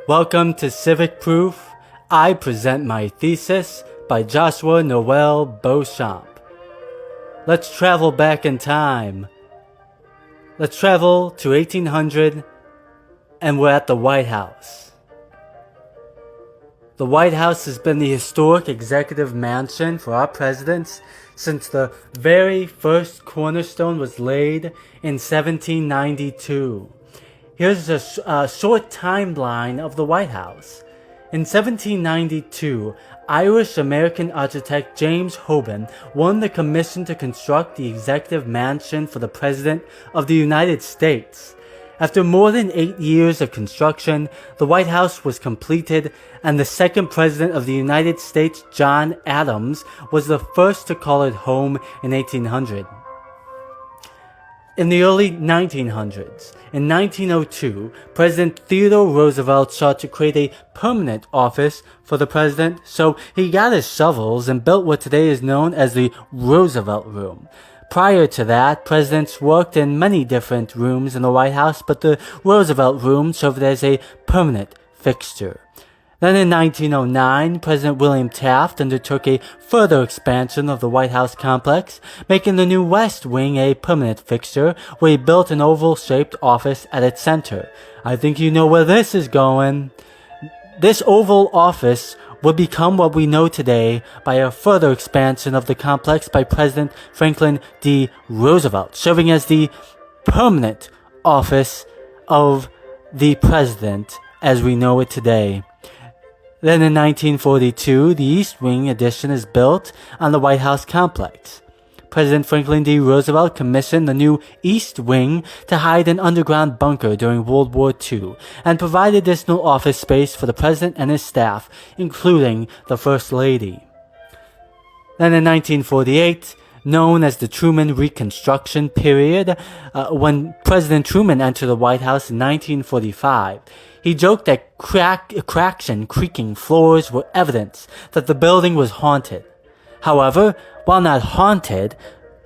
Welcome to Civic Proof. I present my thesis by Joshua Noel Beauchamp. Let's travel back in time. Let's travel to 1800 and we're at the White House. The White House has been the historic executive mansion for our presidents since the very first cornerstone was laid in 1792. Here's a short timeline of the White House. In 1792, Irish-American architect James Hoban won the commission to construct the executive mansion for the President of the United States. After more than 8 years of construction, the White House was completed, and the second President of the United States, John Adams, was the first to call it home in 1800. In the early 1900s, in 1902, President Theodore Roosevelt sought to create a permanent office for the president, so he got his shovels and built what today is known as the Roosevelt Room. Prior to that, presidents worked in many different rooms in the White House, but the Roosevelt Room served as a permanent fixture. Then in 1909, President William Taft undertook a further expansion of the White House complex, making the new West Wing a permanent fixture, where he built an oval-shaped office at its center. I think you know where this is going. This oval office would become what we know today by a further expansion of the complex by President Franklin D. Roosevelt, serving as the permanent office of the president as we know it today. Then in 1942, the East Wing addition is built on the White House complex. President Franklin D. Roosevelt commissioned the new East Wing to hide an underground bunker during World War II and provide additional office space for the president and his staff, including the First Lady. Then in 1948, known as the Truman Reconstruction period, when President Truman entered the White House in 1945, he joked that cracks and creaking floors were evidence that the building was haunted. However, while not haunted,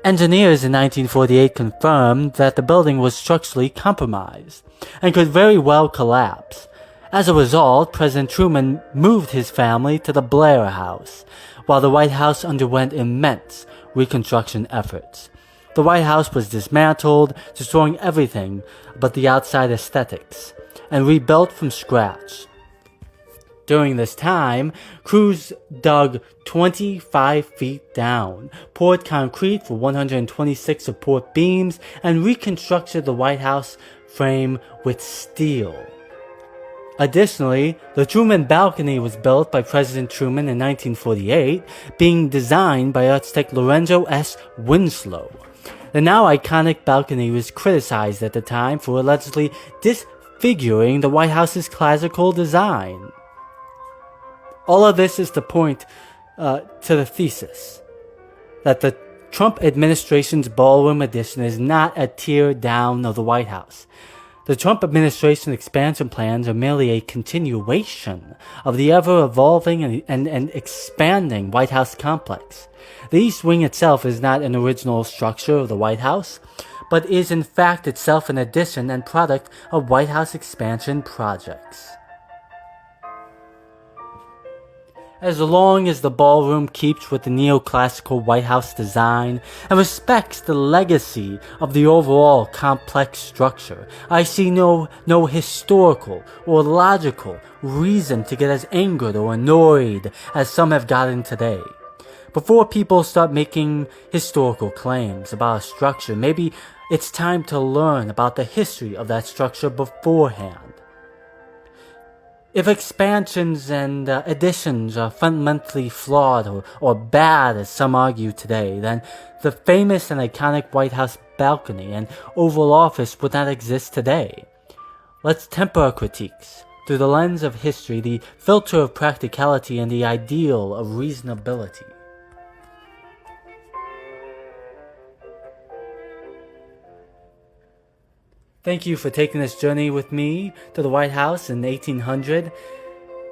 engineers in 1948 confirmed that the building was structurally compromised and could very well collapse. As a result, President Truman moved his family to the Blair House, while the White House underwent immense reconstruction efforts. The White House was dismantled, destroying everything but the outside aesthetics, and rebuilt from scratch. During this time, crews dug 25 feet down, poured concrete for 126 support beams, and reconstructed the White House frame with steel. Additionally, the Truman Balcony was built by President Truman in 1948, being designed by architect Lorenzo S. Winslow. The now iconic balcony was criticized at the time for allegedly disfiguring the White House's classical design. All of this is to point to the thesis that the Trump administration's Ballroom addition is not a tear down of the White House. The Trump administration expansion plans are merely a continuation of the ever-evolving and expanding White House complex. The East Wing itself is not an original structure of the White House, but is in fact itself an addition and product of White House expansion projects. As long as the ballroom keeps with the neoclassical White House design and respects the legacy of the overall complex structure, I see no historical or logical reason to get as angered or annoyed as some have gotten today. Before people start making historical claims about a structure, maybe it's time to learn about the history of that structure beforehand. If expansions and additions are fundamentally flawed or bad, as some argue today, then the famous and iconic White House balcony and Oval Office would not exist today. Let's temper our critiques through the lens of history, the filter of practicality, and the ideal of reasonability. Thank you for taking this journey with me to the White House in 1800.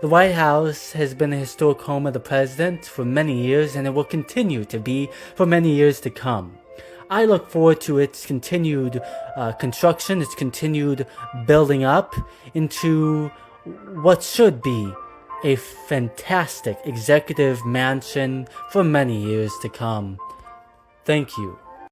The White House has been a historic home of the president for many years, and it will continue to be for many years to come. I look forward to its continued construction, its continued building up into what should be a fantastic executive mansion for many years to come. Thank you.